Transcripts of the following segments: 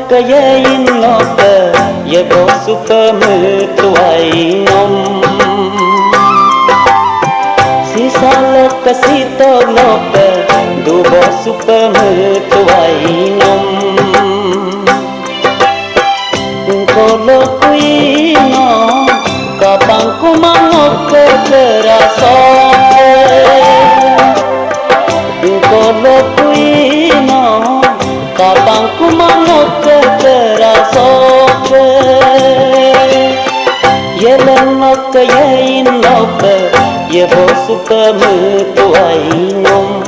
kayain loka ye bo super metuai nom sisa loka sito loka du bo super metuai nom kolo kuino kapang kumangok ke terasa kolo kuino kapang kumangok ke terasa yelan loka yain loka ye bo super metuai nom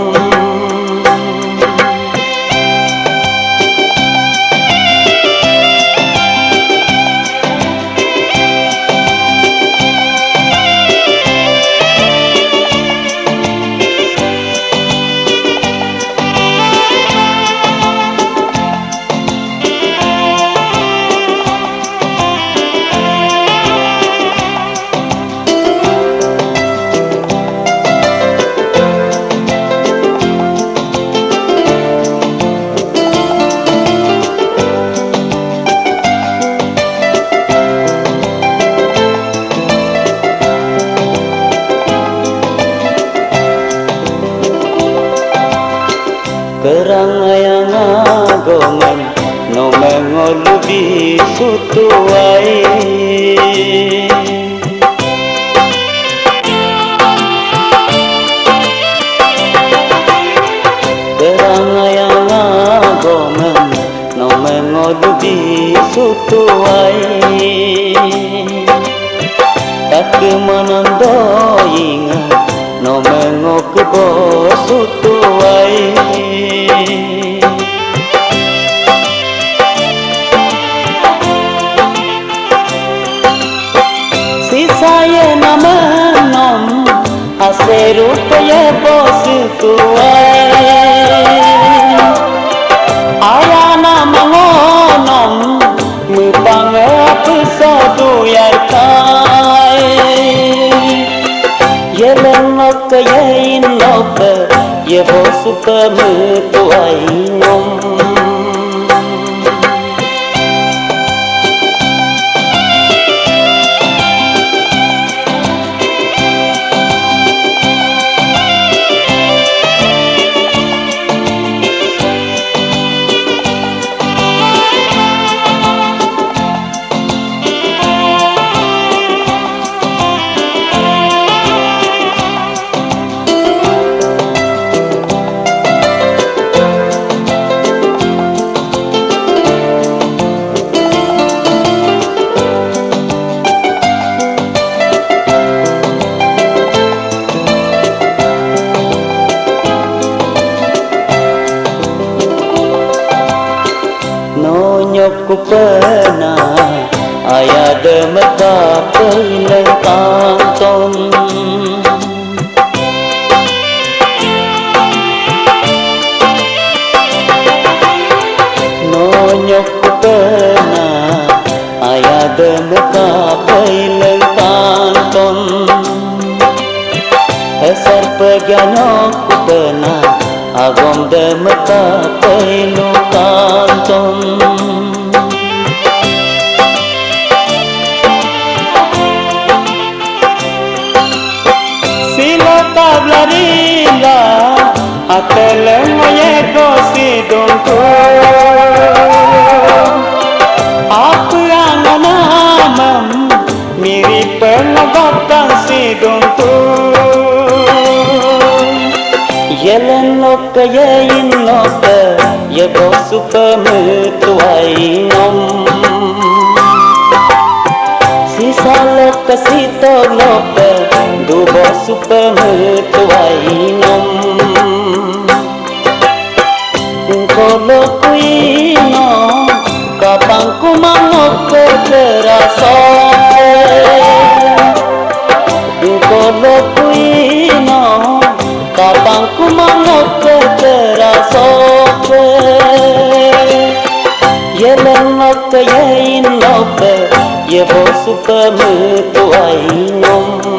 Kerang ayang agongan no mengolubi sutuai Kerang ayang agongan no mengolubi sutuai Tak menando ingat no mengok bo sutuai si saya nama nom ase rupaya bo sutuai aya nama ngonom mupang apa satu yai kai yelan loka yain loka ye bo super metuai nom ku pernah ayah demeka peleng kanton nonyok ku pernah ayah demeka peleng kanton esar peganyo ku pernah agom demeka peleng kanton Tablarila ateleng ye dosi dongko apa yang namam mirip pengobatkan si dongko yelan loka yain loka ye bo super metuai nom sisa loka sito loka du bo super metuai nom kolo kuino kapang kumangok ke terasa kolo kuino kapang kumangok ke terasa yelan loka yain loka ye bo super metuai nom